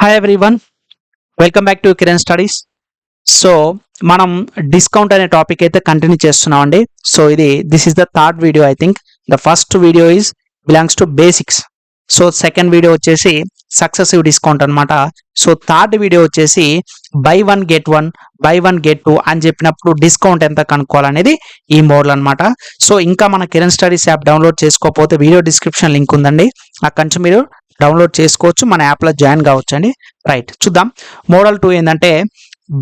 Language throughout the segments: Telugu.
Hi everyone, welcome back to Kiran studies. So మనం డిస్కౌంట్ అనే టాపిక్ అయితే కంటిన్యూ చేస్తున్నామండి. So this is the third video. I think the first video is belongs to basics. So second video వచ్చేసి సక్సెసివ్ డిస్కౌంట్ అనమాట. సో థర్డ్ వీడియో వచ్చేసి బై వన్ గెట్ టూ అని చెప్పినప్పుడు డిస్కౌంట్ ఎంత కనుక్కోవాలనేది ఈ మోడల్ అనమాట. సో ఇంకా మన కిరణ్ స్టడీస్ యాప్ డౌన్లోడ్ చేసుకోకపోతే వీడియో డిస్క్రిప్షన్ లింక్ ఉందండి, అక్కడి నుంచి మీరు డౌన్లోడ్ చేసుకోవచ్చు, మన యాప్లో జాయిన్ కావచ్చు అండి. రైట్, చూద్దాం. మోడల్ 2 ఏంటంటే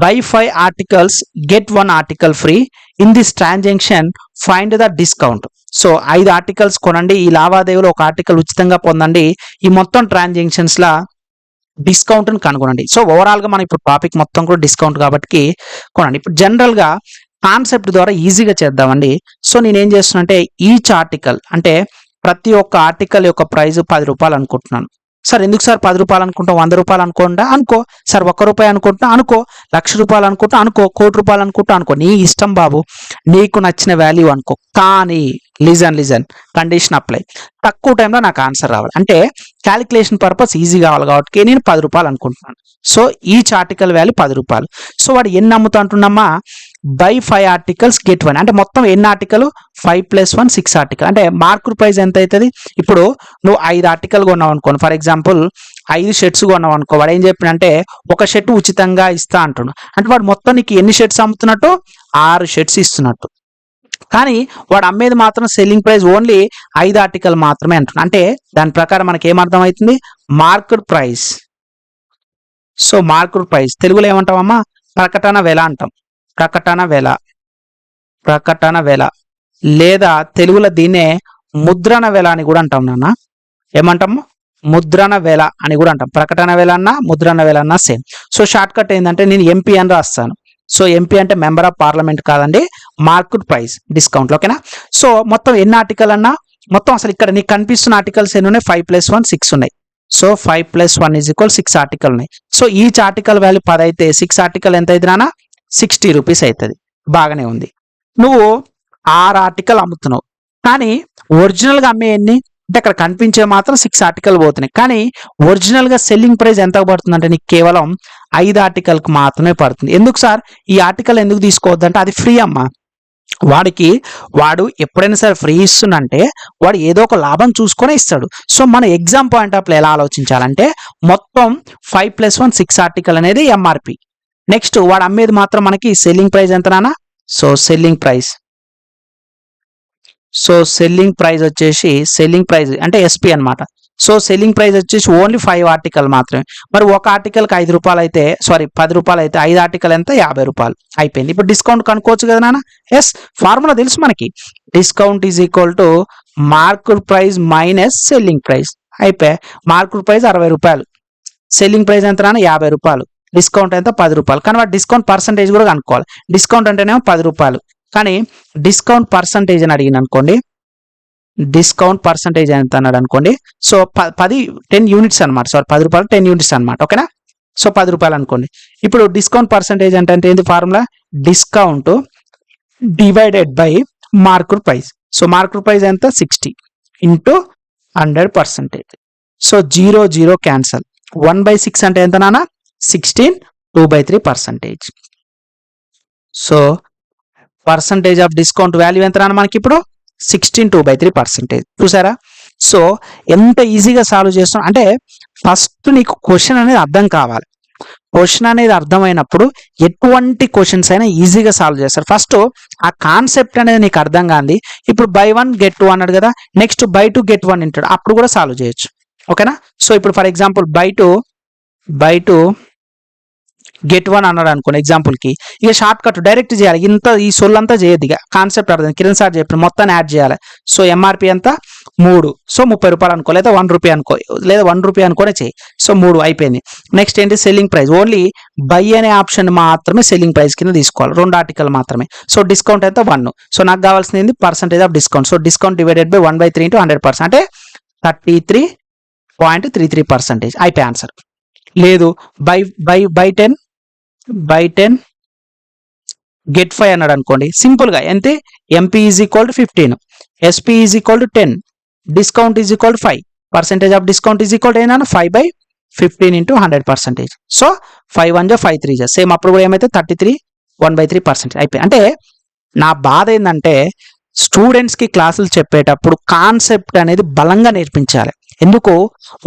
by 5 articles get 1 article free in this transaction find the discount. So 5 articles కొనండి, ఈ లావాదేవీలో ఒక ఆర్టికల్ ఉచితంగా పొందండి, ఈ మొత్తం ట్రాన్సాక్షన్స్ లా డిస్కౌంట్ ని కనుగొనండి. సో ఓవరాల్ గా మనం ఇప్పుడు టాపిక్ మొత్తం కూడా డిస్కౌంట్ కాబట్టి కొనండి. ఇప్పుడు జనరల్ గా కాన్సెప్ట్ ద్వారా ఈజీగా చేద్దామండి. సో నేనేం చేస్తున్నా అంటే ఈచ్ ఆర్టికల్ అంటే ప్రతి ఒక్క ఆర్టికల్ యొక్క ప్రైస్ 10 రూపాయలు అనుకుంటున్నాను. సార్ ఎందుకు సార్ 10 రూపాయలు అనుకుంటాం, 100 రూపాయలు అనుకుంటా అనుకో, సార్ 1 రూపాయి అనుకుంటా అనుకో, 1,00,000 రూపాయలు అనుకుంటా అనుకో, 1,00,00,000 రూపాయలు అనుకుంటా అనుకో, నీ ఇష్టం బాబు, నీకు నచ్చిన వాల్యూ అనుకో. కానీ లిజన్ కండిషన్ అప్లై, తక్కువ టైంలో నాకు ఆన్సర్ రావాలి అంటే క్యాలిక్యులేషన్ పర్పస్ ఈజీ కావాలి కాబట్టి నేను 10 రూపాయలు అనుకుంటున్నాను. సో ఈచ్ ఆర్టికల్ వాల్యూ 10 రూపాయలు. సో వాడు ఎన్ని అమ్ముతా అంటున్నామా, బై 5 ఆర్టికల్స్ గెట్ 1 అంటే మొత్తం ఎన్ని ఆర్టికల్, 5 + 1 6 ఆర్టికల్. అంటే మార్కెట్ ప్రైస్ ఎంత అవుతుంది? ఇప్పుడు నువ్వు 5 ఆర్టికల్ కొన్నావు అనుకోండి, ఫర్ ఎగ్జాంపుల్ 5 షర్ట్స్ కొన్నావు అనుకో, వాడు ఏం చెప్పిండంటే ఒక షర్ట్ ఉచితంగా ఇస్తా అంటున్నాడు. అంటే వాడు మొత్తం నీకు ఎన్ని షర్ట్స్ అమ్ముతున్నట్టు, 6 షర్ట్స్ ఇస్తున్నట్టు. కానీ వాడు అమ్మేది మాత్రం సెల్లింగ్ ప్రైస్ ఓన్లీ 5 ఆర్టికల్ మాత్రమే అంటున్నాడు. అంటే దాని ప్రకారం మనకి ఏమర్థం అవుతుంది, market price. So market price తెలుగులో ఏమంటామమ్మా, ప్రకటన వెల అంటాం. ప్రకటన వెల లేదా తెలుగులో దీన్నే ముద్రణ వెల అని కూడా అంటాం నాన్న. ఏమంటాము, ముద్రణ వెల అని కూడా అంటాం. ప్రకటన వెల అన్నా ముద్రణ వెల అన్నా సేమ్. సో షార్ట్ కట్ ఏంటంటే నేను ఎంపీ అని రాస్తాను. సో ఎంపీ అంటే మెంబర్ ఆఫ్ పార్లమెంట్ కాదండి, మార్కెట్ ప్రైస్ డిస్కౌంట్. ఓకేనా? సో మొత్తం ఎన్ని ఆర్టికల్ అన్నా, మొత్తం అసలు ఇక్కడ నీకు కనిపిస్తున్న ఆర్టికల్స్ ఎన్ని ఉన్నాయి, 5 + 1 6 ఉన్నాయి. సో 5 + 1 = 6 ఆర్టికల్ ఉన్నాయి. సో ఈచ్ ఆర్టికల్ వాల్యూ 10 అయితే 6 ఆర్టికల్ ఎంత అవుతుంది నాన్న, 60 రూపీస్ అవుతుంది. బాగానే ఉంది. నువ్వు 6 ఆర్టికల్ అమ్ముతున్నావు, కానీ ఒరిజినల్ గా అమ్మే ఎన్ని అంటే అక్కడ కనిపించే మాత్రం 6 ఆర్టికల్ పోతున్నాయి. కానీ ఒరిజినల్ గా సెల్లింగ్ ప్రైస్ ఎంత పడుతుంది అంటే నీకు కేవలం 5 ఆర్టికల్ కు మాత్రమే పడుతుంది. ఎందుకు సార్ ఈ ఆర్టికల్ ఎందుకు తీసుకోవద్దు అంటే అది ఫ్రీ అమ్మా. వాడు ఎప్పుడైనా సరే ఫ్రీ ఇస్తుందంటే వాడు ఏదో ఒక లాభం చూసుకొని ఇస్తాడు. సో మన ఎగ్జామ్ పాయింట్ ఆఫ్ ఎలా ఆలోచించాలంటే మొత్తం 5 + 1 6 ఆర్టికల్ అనేది ఎంఆర్పి. నెక్స్ట్ వాడు అమ్మేది మాత్రం మనకి సెల్లింగ్ ప్రైస్ ఎంత నాన్న. సో సెల్లింగ్ ప్రైస్ వచ్చేసి సెల్లింగ్ ప్రైస్ అంటే ఎస్పీ అనమాట. సో సెల్లింగ్ ప్రైస్ వచ్చేసి ఓన్లీ 5 ఆర్టికల్ మాత్రమే. మరి ఒక ఆర్టికల్కి 5 రూపాయలు అయితే, సారీ 10 రూపాయలు అయితే 5 ఆర్టికల్ ఎంత, 50 రూపాయలు అయిపోయింది. ఇప్పుడు డిస్కౌంట్ కనుక్కోవచ్చు కదా నాన్న. ఎస్, ఫార్ములా తెలుసు మనకి, discount = market price minus selling price. అయిపోయి మార్కెట్ ప్రైస్ 60 రూపాయలు, సెల్లింగ్ ప్రైస్ ఎంత నాన్న, 50 రూపాయలు, డిస్కౌంట్ ఎంత 10 రూపాయలు. కానీ వాడు డిస్కౌంట్ పర్సంటేజ్ కూడా కనుక్కోవాలి. డిస్కౌంట్ అంటేనేమో 10 రూపాయలు, కానీ డిస్కౌంట్ పర్సంటేజ్ అని అడిగిన అనుకోండి, డిస్కౌంట్ పర్సంటేజ్ ఎంత అన్నాడు అనుకోండి. సో 10 యూనిట్స్ అనమాట. సారీ 10 రూపాయలు 10 యూనిట్స్ అనమాట. ఓకేనా? సో 10 రూపాయలు అనుకోండి. ఇప్పుడు డిస్కౌంట్ పర్సంటేజ్ అంటే ఏంటి formula, discount divided by market price. So market price ఎంత, 60 × 100%. So 0 cancel. 1/6 అంటే ఎంత నాన్న, 16, 2/3%. So percentage of discount value ఎంత నాన్న మనకి ఇప్పుడు, 16, 2/3%. చూసారా? సో ఎంత ఈజీగా సాల్వ్ చేస్తున్నాం అంటే ఫస్ట్ నీకు క్వశ్చన్ అనేది అర్థం కావాలి. క్వశ్చన్ అనేది అర్థమైనప్పుడు ఎటువంటి క్వశ్చన్స్ అయినా ఈజీగా సాల్వ్ చేస్తారు. ఫస్ట్ ఆ కాన్సెప్ట్ అనేది నీకు అర్థం కాంది. ఇప్పుడు బై 1 గెట్ 2 అన్నాడు కదా, నెక్స్ట్ బై 2 గెట్ 1 అంటాడు, అప్పుడు కూడా సాల్వ్ చేయొచ్చు. ఓకేనా? సో ఇప్పుడు ఫర్ ఎగ్జాంపుల్ బై 2 గెట్ 1 అన్నాడు అనుకోండి ఎగ్జాంపుల్ కి, ఇక షార్ట్ కట్ డైరెక్ట్ చేయాలి. ఈ సొల్లంతా చేయొద్దు, ఇక కాన్సెప్ట్ అర్థం. కిరణ్ సార్ చెప్పిన మొత్తాన్ని యాడ్ చేయాలి. సో ఎంఆర్పి ఎంత, 3. సో 30 రూపాయలు అనుకో, లేదా 1 రూపాయి అనుకో, లేదా 1 రూపాయి అనుకోనే చేయి. సో 3 అయిపోయింది. నెక్స్ట్ ఏంటి, సెల్లింగ్ ప్రైస్. ఓన్లీ బై అనే ఆప్షన్ మాత్రమే సెల్లింగ్ ప్రైస్ కింద తీసుకోవాలి, 2 ఆర్టికల్ మాత్రమే. సో డిస్కౌంట్ ఎంత 1. సో నాకు కావాల్సింది percentage of discount. So discount divided by 1/3 × 100% అంటే 33.33%. అయిపోయి ఆన్సర్. లేదు బై 10 గెట్ 5 అన్నాడు అనుకోండి, సింపుల్ గా ఎంత, MP = 15, SP = 10, discount = 5, percentage of discount = 5/10. 15 into 100%. So 5 1 5 3 same అప్పుడు కూడా ఏమైతే 33 1/3% అయిపోయి. అంటే నా బాధ ఏంటంటే స్టూడెంట్స్కి క్లాసులు చెప్పేటప్పుడు కాన్సెప్ట్ అనేది బలంగా నేర్పించాలి. ఎందుకు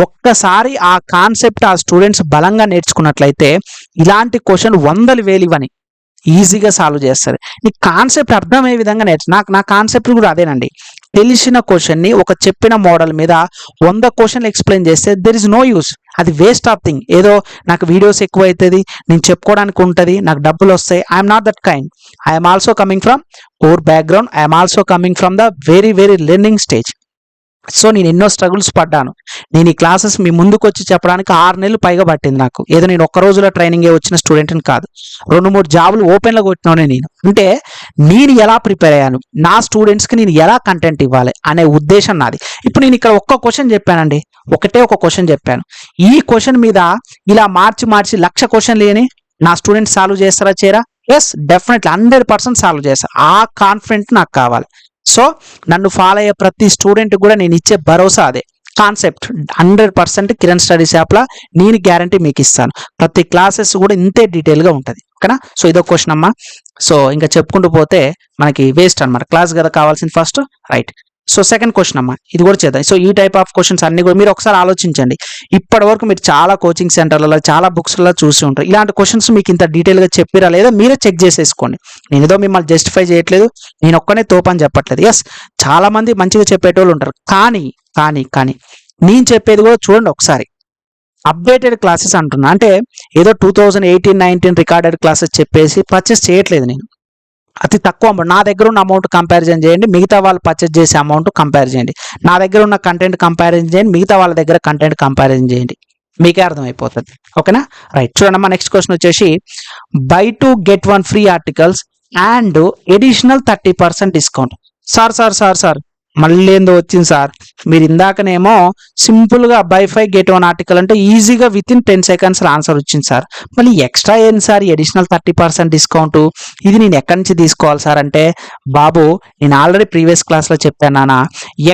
ఒక్కసారి ఆ కాన్సెప్ట్ ఆ స్టూడెంట్స్ బలంగా నేర్చుకున్నట్లయితే ఇలాంటి క్వశ్చన్ 100,000 ఇవ్వని ఈజీగా సాల్వ్ చేస్తారు. నీ కాన్సెప్ట్ అర్థమయ్యే విధంగా నా కాన్సెప్ట్ కూడా అదేనండి. తెలిసిన క్వశ్చన్ని ఒక చెప్పిన మోడల్ మీద 100 క్వశ్చన్లు ఎక్స్ప్లెయిన్ చేస్తే దెర్ ఇస్ నో యూస్. అది వేస్ట్ ఆఫ్ థింగ్. ఏదో నాకు వీడియోస్ ఎక్కువ అవుతుంది, నేను చెప్పుకోవడానికి ఉంటుంది, నాకు డబ్బులు వస్తాయి. I'm not that kind. I'm also coming from poor background. I'm also coming from the very very learning stage. So నేను ఎన్నో స్ట్రగుల్స్ పడ్డాను. నేను ఈ క్లాసెస్ మీ ముందుకు వచ్చి చెప్పడానికి 6 నెలలు పైగా పట్టింది నాకు. ఏదో నేను ఒక్క రోజులో ట్రైనింగ్ వచ్చిన స్టూడెంట్ని కాదు, 2-3 జాబులు ఓపెన్లో కొట్టినానే నేను. అంటే నేను ఎలా ప్రిపేర్ అయ్యాను, నా స్టూడెంట్స్కి నేను ఎలా కంటెంట్ ఇవ్వాలి అనే ఉద్దేశం నాది. ఇప్పుడు నేను ఇక్కడ ఒక్క క్వశ్చన్ చెప్పానండి, ఒకటే ఒక క్వశ్చన్ చెప్పాను. ఈ క్వశ్చన్ మీద ఇలా మార్చి 1,00,000 క్వశ్చన్లు అని నా స్టూడెంట్స్ సాల్వ్ చేస్తారా చేయరా? ఎస్, డెఫినెట్లీ 100% సాల్వ్ చేస్తారు. ఆ కాన్ఫిడెంట్ నాకు కావాలి. సో నన్ను ఫాలో అయ్యే ప్రతి స్టూడెంట్ కూడా నేను ఇచ్చే భరోసా అదే. కాన్సెప్ట్ 100% కిరణ్ స్టడీస్ యాప్లో నేను గ్యారంటీ మీకు ఇస్తాను. ప్రతి క్లాసెస్ కూడా ఇంతే డీటెయిల్గా ఉంటుంది. ఓకేనా? సో ఇదో క్వశ్చన్ అమ్మా. సో ఇంకా చెప్పుకుంటూ పోతే మనకి వేస్ట్ అనమాట. క్లాస్ కదా కావాల్సింది first, right? So second question అమ్మా, ఇది కూడా చేద్దాం. సో ఈ టైప్ ఆఫ్ క్వశ్చన్స్ అన్ని కూడా మీరు ఒకసారి ఆలోచించండి. ఇప్పటి వరకు మీరు చాలా కోచింగ్ సెంటర్లలో చాలా బుక్స్లలో చూసి ఉంటారు. ఇలాంటి క్వశ్చన్స్ మీకు ఇంత డీటెయిల్గా చెప్పిరా లేదా మీరే చెక్ చేసేసుకోండి. నేను ఏదో మిమ్మల్ని జస్టిఫై చేయట్లేదు, నేను ఒక్కనే తోపని చెప్పట్లేదు. ఎస్, చాలా మంది మంచిగా చెప్పేటోళ్ళు ఉంటారు. కానీ కానీ కానీ నేను చెప్పేది కూడా చూడండి ఒకసారి. అప్డేటెడ్ క్లాసెస్ అంటున్నా, అంటే ఏదో 2018-19 రికార్డెడ్ క్లాసెస్ చెప్పేసి పర్చేస్ చేయట్లేదు నేను. అతి తక్కువ అమౌంట్, నా దగ్గర ఉన్న అమౌంట్ కంపారిజన్ చేయండి, మిగతా వాళ్ళు పర్చేజ్ చేసే అమౌంట్ కంపేర్ చేయండి. నా దగ్గర ఉన్న కంటెంట్ కంపారిజన్ చేయండి, మిగతా వాళ్ళ దగ్గర కంటెంట్ కంపారిజన్ చేయండి, మీకే అర్థమైపోతుంది. ఓకేనా? రైట్, చూడండి అమ్మా. నెక్స్ట్ క్వశ్చన్ వచ్చేసి by 2 get 1 free articles and additional 30% discount. Sir మళ్ళీ ఏందో వచ్చింది సార్. మీరు ఇందాకనేమో సింపుల్గా బై 5 get 1 ఆర్టికల్ అంటే ఈజీగా విత్ ఇన్ 10 seconds ఆన్సర్ వచ్చింది సార్. మళ్ళీ ఎక్స్ట్రా ఏంటి సార్ ఎడిషనల్ 30% డిస్కౌంట్? ఇది నేను ఎక్కడి నుంచి తీసుకోవాలి సార్ అంటే, బాబు నేను ఆల్రెడీ ప్రీవియస్ క్లాస్లో చెప్పాను నాన్న,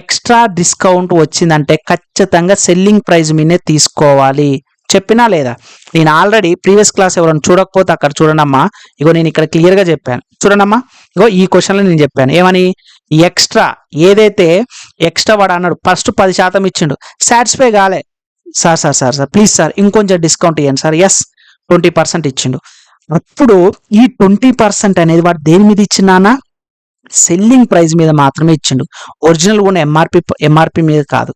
ఎక్స్ట్రా డిస్కౌంట్ వచ్చిందంటే ఖచ్చితంగా సెల్లింగ్ ప్రైస్ మీదే తీసుకోవాలి. చెప్పినా లేదా? నేను ఆల్రెడీ ప్రీవియస్ క్లాస్ ఎవరైనా చూడకపోతే అక్కడ చూడండమ్మా. ఇగో నేను ఇక్కడ క్లియర్గా చెప్పాను, చూడండమ్మా. ఇగో ఈ క్వశ్చన్లో నేను చెప్పాను ఏమని, ఎక్స్ట్రా ఏదైతే ఎక్స్ట్రా వాడు అన్నాడు ఫస్ట్ 10% ఇచ్చిండు, సాటిస్ఫై కాలే. సార్ ప్లీజ్ సార్ ఇంకొంచెం డిస్కౌంట్ ఇవ్వండి సార్. ఎస్, 20% ఇచ్చిండు. అప్పుడు ఈ 20% అనేది వాడు దేని మీద ఇచ్చినానా? సెల్లింగ్ ప్రైస్ మీద మాత్రమే ఇచ్చిండు. ఒరిజినల్ ఉన్న ఎంఆర్పి మీద కాదు.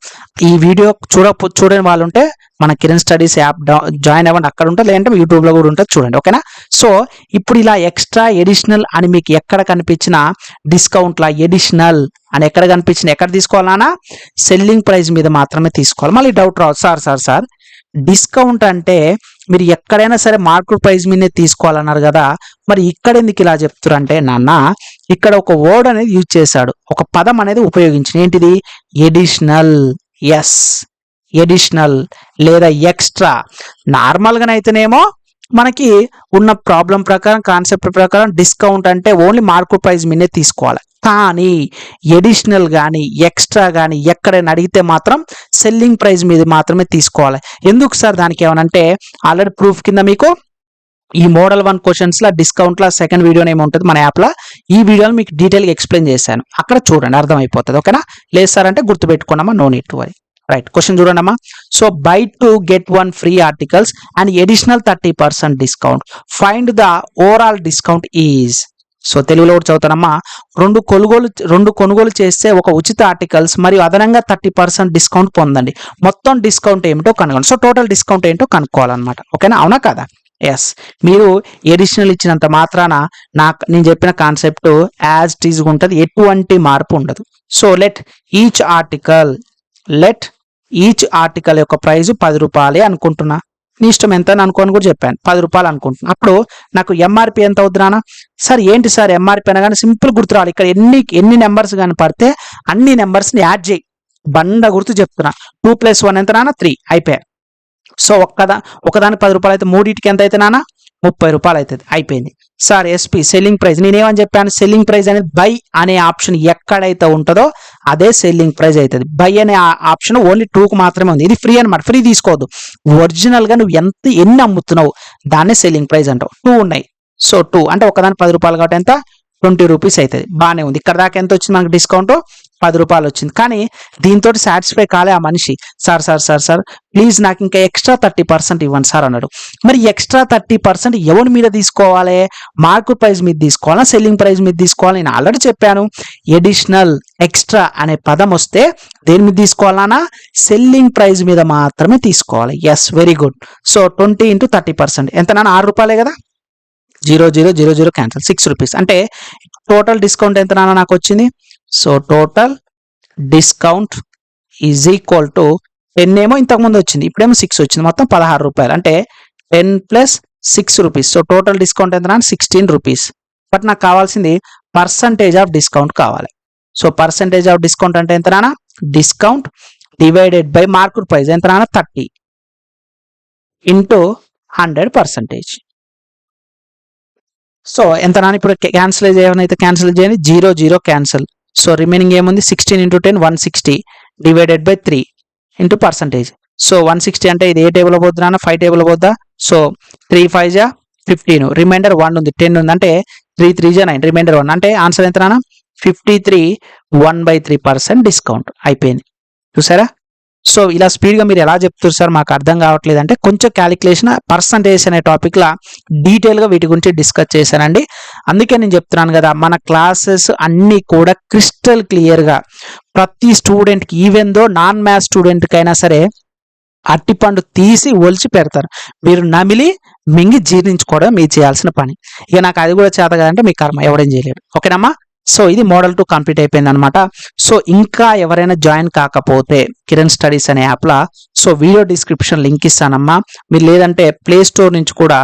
ఈ వీడియో చూడని వాళ్ళు ఉంటే మన కిరణ్ స్టడీస్ యాప్ జాయిన్ అవ్వండి, అక్కడ ఉంటుంది, లేదంటే యూట్యూబ్లో కూడా ఉంటుంది, చూడండి. ఓకేనా? సో ఇప్పుడు ఇలా ఎక్స్ట్రా ఎడిషనల్ అని మీకు ఎక్కడ కనిపించిన డిస్కౌంట్లా ఎడిషనల్ అని ఎక్కడ కనిపించిన ఎక్కడ తీసుకోవాలన్నా సెల్లింగ్ ప్రైస్ మీద మాత్రమే తీసుకోవాలి. మళ్ళీ డౌట్ రావచ్చు, సార్ డిస్కౌంట్ అంటే మీరు ఎక్కడైనా సరే మార్కెట్ ప్రైస్ మీదే తీసుకోవాలన్నారు కదా, మరి ఇక్కడ ఎందుకు ఇలా చెప్తారు అంటే, నాన్న ఇక్కడ ఒక వర్డ్ అనేది యూజ్ చేశాడు, ఒక పదం అనేది ఉపయోగించిన, ఏంటిది? ఎడిషనల్. ఎస్, ఎడిషనల్ లేదా ఎక్స్ట్రా. నార్మల్గానైతేనేమో మనకి ఉన్న ప్రాబ్లం ప్రకారం కాన్సెప్ట్ ప్రకారం డిస్కౌంట్ అంటే ఓన్లీ మార్కెట్ ప్రైస్ మీదే తీసుకోవాలి. కానీ ఎడిషనల్ కానీ ఎక్స్ట్రా కానీ ఎక్కడైనా అడిగితే మాత్రం సెల్లింగ్ ప్రైస్ మీద మాత్రమే తీసుకోవాలి. ఎందుకు సార్? దానికి ఏమనంటే ఆల్రెడీ ప్రూఫ్ కింద మీకు ఈ మోడల్ 1 క్వశ్చన్స్లో డిస్కౌంట్లో సెకండ్ వీడియోనే ఏముంటుంది మన యాప్లో, ఈ వీడియోలో మీకు డీటెయిల్గా ఎక్స్ప్లెయిన్ చేశాను, అక్కడ చూడండి అర్థమైపోతుంది. ఓకేనా? లేదు సార్ అంటే గుర్తుపెట్టుకున్నామా, no need to worry. Right, question చూడండి అమ్మా. So buy 2 get 1 free articles and additional 30% discount. Find the overall discount is. So తెలుగులో కూడా చదువుతానమ్మా. రెండు కొనుగోలు చేస్తే ఒక ఉచిత ఆర్టికల్స్ మరియు అదనంగా 30% డిస్కౌంట్ పొందండి. మొత్తం డిస్కౌంట్ ఏమిటో కనుగొనండి. సో టోటల్ డిస్కౌంట్ ఏంటో కనుక్కోవాలన్నమాట. ఓకేనా? అవునా కదా? ఎస్, మీరు ఎడిషనల్ ఇచ్చినంత మాత్రాన నేను చెప్పిన కాన్సెప్ట్ యాజ్ ఇట్ ఈజ్ ఉంటుంది, ఎటువంటి మార్పు ఉండదు. సో లెట్ ఈచ్ ఆర్టికల్ యొక్క ప్రైస్ 10 రూపాయలే అనుకుంటున్నా. నీ ఇష్టం ఎంత అని అనుకోని కూడా చెప్పాను, 10 రూపాయలు అనుకుంటున్నా. అప్పుడు నాకు ఎంఆర్పి ఎంత అవుతున్నానా? సార్ ఏంటి సార్ ఎంఆర్పి అనగానే సింపుల్ గుర్తురావాలి. ఇక్కడ ఎన్ని నెంబర్స్ కానీ పడితే అన్ని నెంబర్స్ని యాడ్ చేయి, బండ గుర్తు చెప్తున్నా. 2 + 1 ఎంత నాన్న? 3 అయిపోయాయి. సో ఒకదానికి 10 రూపాయలు అయితే మూడింటికి ఎంత అయితే నాన్న? 30 రూపాయలు అవుతుంది, అయిపోయింది. సార్ ఎస్పీ సెల్లింగ్ ప్రైస్, నేనేమని చెప్పాను, సెల్లింగ్ ప్రైస్ అనేది బై అనే ఆప్షన్ ఎక్కడైతే ఉంటుందో అదే సెల్లింగ్ ప్రైస్ అవుతుంది. బై అనే ఆప్షన్ ఓన్లీ 2కు మాత్రమే ఉంది. ఇది ఫ్రీ అనమాట, ఫ్రీ తీసుకోవద్దు. ఒరిజినల్గా నువ్వు ఎన్ని అమ్ముతున్నావు దాన్నే సెల్లింగ్ ప్రైస్ అంటావు. 2 ఉన్నాయి, సో 2 అంటే ఒకదాని 10 రూపాయలు కాబట్టి ఎంత 20 రూపీస్ అవుతుంది. బాగానే ఉంది. ఇక్కడ దాకా ఎంత వచ్చింది మనకు డిస్కౌంట్, 10 రూపాయలు వచ్చింది. కానీ దీంతో సాటిస్ఫై కాలే ఆ మనిషి. సార్ ప్లీజ్ నాకు ఇంకా ఎక్స్ట్రా 30% ఇవ్వండి సార్ అన్నాడు. మరి ఎక్స్ట్రా 30% ఎవరి మీద తీసుకోవాలి, మార్కెట్ ప్రైస్ మీద తీసుకోవాలా, సెల్లింగ్ ప్రైస్ మీద తీసుకోవాలి? నేను ఆల్రెడీ చెప్పాను, ఎడిషనల్ ఎక్స్ట్రా అనే పదం వస్తే దేని మీద తీసుకోవాలన్నా సెల్లింగ్ ప్రైస్ మీద మాత్రమే తీసుకోవాలి. Yes, very good. సో 20 × 30% ఎంత నాన్న, 6 రూపాయలే కదా. 0000 క్యాన్సిల్, 6 రూపీస్. అంటే టోటల్ డిస్కౌంట్ ఎంత నాన్న నాకు వచ్చింది? So total discount is equal to 10 ఏమో ఇంతకుముందు వచ్చింది, ఇప్పుడేమో 6 వచ్చింది, మొత్తం 16 రూపాయలు. అంటే 10 + 6 రూపీస్. సో టోటల్ డిస్కౌంట్ ఎంత నాన్న, 16 రూపీస్. బట్ నాకు కావాల్సింది పర్సంటేజ్ ఆఫ్ డిస్కౌంట్ కావాలి. సో పర్సంటేజ్ ఆఫ్ డిస్కౌంట్ అంటే ఎంత నాన్న, discount divided by market price ఎంత నాన్న, 30 × 100%. సో ఎంత నాన్న, ఇప్పుడు క్యాన్సిల్ ఏమైనా క్యాన్సిల్ చేయండి, 00 క్యాన్సిల్. సో రిమైనింగ్ ఏముంది, 16 × 10 160 డివైడెడ్ బై 3 × పర్సంటేజ్. సో 160 అంటే ఇది ఏ టేబుల్ పోద్దా, 5 టేబుల్ పోద్దా? సో 3 × 5 = 15, రిమైండర్ 1 ఉంది, 10 ఉంది, అంటే 3 × 3 = 9, రిమైండర్ 1, అంటే ఆన్సర్ ఎంత నాన్న, 53 1/3% డిస్కౌంట్ అయిపోయింది. చూసారా? సో ఇలా స్పీడ్గా మీరు ఎలా చెప్తారు సార్, మాకు అర్థం కావట్లేదు అంటే కొంచెం క్యాలిక్యులేషన్, పర్సంటేజ్ అనే టాపిక్లా డీటెయిల్గా వీటి గురించి డిస్కస్ చేశానండి. అందుకే నేను చెప్తున్నాను కదా, మన క్లాసెస్ అన్నీ కూడా క్రిస్టల్ క్లియర్గా ప్రతి స్టూడెంట్కి, ఈవెన్ దో నాన్ మ్యాథ్స్ స్టూడెంట్కి అయినా సరే అట్టిపండు తీసి ఒలిచి పెడతారు. మీరు నమిలి మింగి జీర్ణించుకోవడం మీరు చేయాల్సిన పని. ఇక నాకు అది కూడా చేత కదంటే మీ కర్మ, ఎవడేం చేయలేడు. ఓకేనమ్మా? సో ఇది మోడల్ 2 కంప్లీట్ అయిపోయింది అనమాట. సో ఇంకా ఎవరైనా జాయిన్ కాకపోతే కిరణ్ స్టడీస్ అనే యాప్లా, సో వీడియో డిస్క్రిప్షన్ లింక్ ఇస్తానమ్మా. మీరు లేదంటే ప్లే స్టోర్ నుంచి కూడా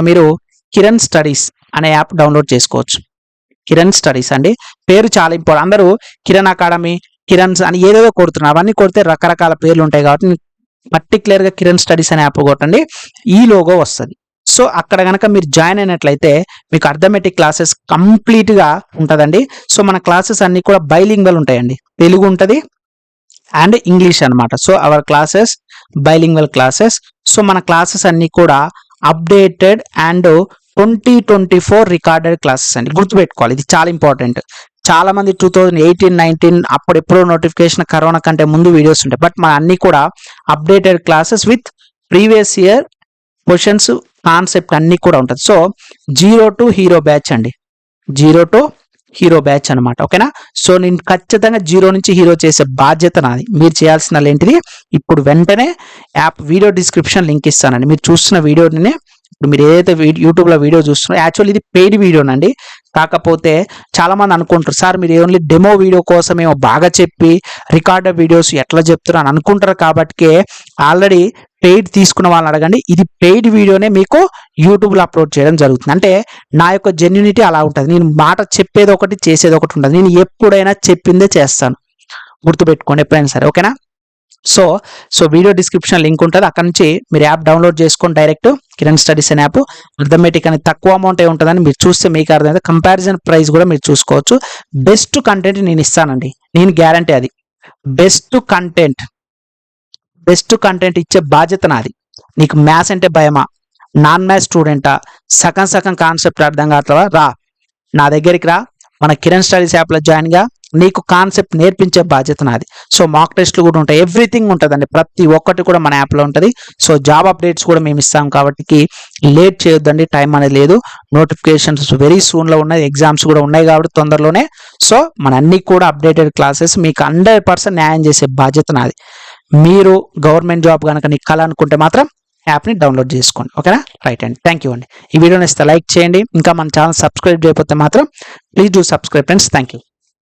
మీరు కిరణ్ స్టడీస్ అనే యాప్ డౌన్లోడ్ చేసుకోవచ్చు. కిరణ్ స్టడీస్ అండి, పేరు చాలా ఇంపార్టెంట్. అందరూ కిరణ్ అకాడమీ, కిరణ్స్ అని ఏదేదో కొడుతున్నారు, అవన్నీ కొడితే రకరకాల పేర్లు ఉంటాయి. కాబట్టి పర్టికులర్గా కిరణ్ స్టడీస్ అనే యాప్ కొట్టండి, ఈ లోగో వస్తుంది. సో అక్కడ కనుక మీరు జాయిన్ అయినట్లయితే మీకు అర్థమెటిక్ క్లాసెస్ కంప్లీట్గా ఉంటుందండి. సో మన క్లాసెస్ అన్ని కూడా బైలింగ్వల్ ఉంటాయండి, తెలుగు ఉంటుంది అండ్ ఇంగ్లీష్ అనమాట. So our classes bilingual classes. So మన క్లాసెస్ అన్ని కూడా అప్డేటెడ్ అండ్ 2024 రికార్డెడ్ క్లాసెస్ అండి, గుర్తుపెట్టుకోవాలి, ఇది చాలా ఇంపార్టెంట్. చాలా మంది 2018-19 అప్పుడెప్పుడో నోటిఫికేషన్, కరోనా కంటే ముందు వీడియోస్ ఉంటాయి. బట్ మన అన్ని కూడా updated classes with previous year questions, concept అన్ని కూడా ఉంటుంది. సో 0 to హీరో బ్యాచ్ అండి, 0 to హీరో బ్యాచ్ అనమాట. ఓకేనా? సో నేను ఖచ్చితంగా 0 నుంచి హీరో చేసే బాధ్యత నాది. మీరు చేయాల్సిన ఏంటిది, ఇప్పుడు వెంటనే యాప్ వీడియో డిస్క్రిప్షన్ లింక్ ఇస్తానండి. మీరు చూస్తున్న వీడియోని, ఇప్పుడు మీరు ఏదైతే యూట్యూబ్లో వీడియో చూస్తున్నారో, యాక్చువల్లీ ఇది పెయిడ్ వీడియోనండి. కాకపోతే చాలా మంది అనుకుంటారు, సార్ మీరు ఓన్లీ డెమో వీడియో కోసమేమో బాగా చెప్పి రికార్డెడ్ వీడియోస్ ఎట్లా చెప్తారు అని అనుకుంటారు. కాబట్టి ఆల్రెడీ పెయిడ్ తీసుకున్న వాళ్ళని అడగండి. ఇది పెయిడ్ వీడియోనే మీకు యూట్యూబ్లో అప్లోడ్ చేయడం జరుగుతుంది. అంటే నా యొక్క జెన్యూనిటీ అలా ఉంటుంది. నేను మాట చెప్పేది ఒకటి, చేసేది ఒకటి ఉంటుంది. నేను ఎప్పుడైనా చెప్పిందే చేస్తాను, గుర్తుపెట్టుకోండి ఎప్పుడైనా సరే. ఓకేనా? సో వీడియో డిస్క్రిప్షన్ లింక్ ఉంటుంది, అక్కడ నుంచి మీరు యాప్ డౌన్లోడ్ చేసుకొని డైరెక్ట్ కిరణ్ స్టడీస్ అనే యాప్. అర్థమెటిక్ అని తక్కువ అమౌంట్ ఉంటుందని మీరు చూస్తే మీకు అర్థమైతే కంపారిజన్ ప్రైస్ కూడా మీరు చూసుకోవచ్చు. బెస్ట్ కంటెంట్ నేను ఇస్తానండి, నేను గ్యారంటీ. అది బెస్ట్ కంటెంట్ ఇచ్చే బాధ్యత నాది. నీకు మ్యాథ్స్ అంటే భయమా, నాన్ మ్యాథ్స్ స్టూడెంటా, సగం కాన్సెప్ట్ అర్థం కావట్లేవా, రా నా దగ్గరికి రా, మన కిరణ్ స్టడీస్ యాప్లో జాయిన్గా, నీకు కాన్సెప్ట్ నేర్పించే బాధ్యత నాది. సో మాక్ టెస్ట్లు కూడా ఉంటాయి, ఎవ్రీథింగ్ ఉంటుందండి, ప్రతి ఒక్కటి కూడా మన యాప్లో ఉంటుంది. సో జాబ్ అప్డేట్స్ కూడా మేము ఇస్తాం కాబట్టి లేట్ చేయొద్దండి, టైం అనేది లేదు. నోటిఫికేషన్స్ వెరీ సూన్లో ఉన్నాయి, ఎగ్జామ్స్ కూడా ఉన్నాయి కాబట్టి తొందరలోనే. సో మన అన్ని కూడా అప్డేటెడ్ క్లాసెస్ మీకు 100% న్యాయం చేసే బాధ్యత నాది. మీరు గవర్నమెంట్ జాబ్ కనుక నీకు కల అనుకుంటే మాత్రం యాప్ని డౌన్లోడ్ చేసుకోండి. ఓకేనా? రైట్ అండి, థ్యాంక్ యూ అండి. ఈ వీడియోని ఇస్తే లైక్ చేయండి. ఇంకా మన ఛానల్ సబ్స్క్రైబ్ చేయకపోతే మాత్రం please do subscribe friends. Thank you.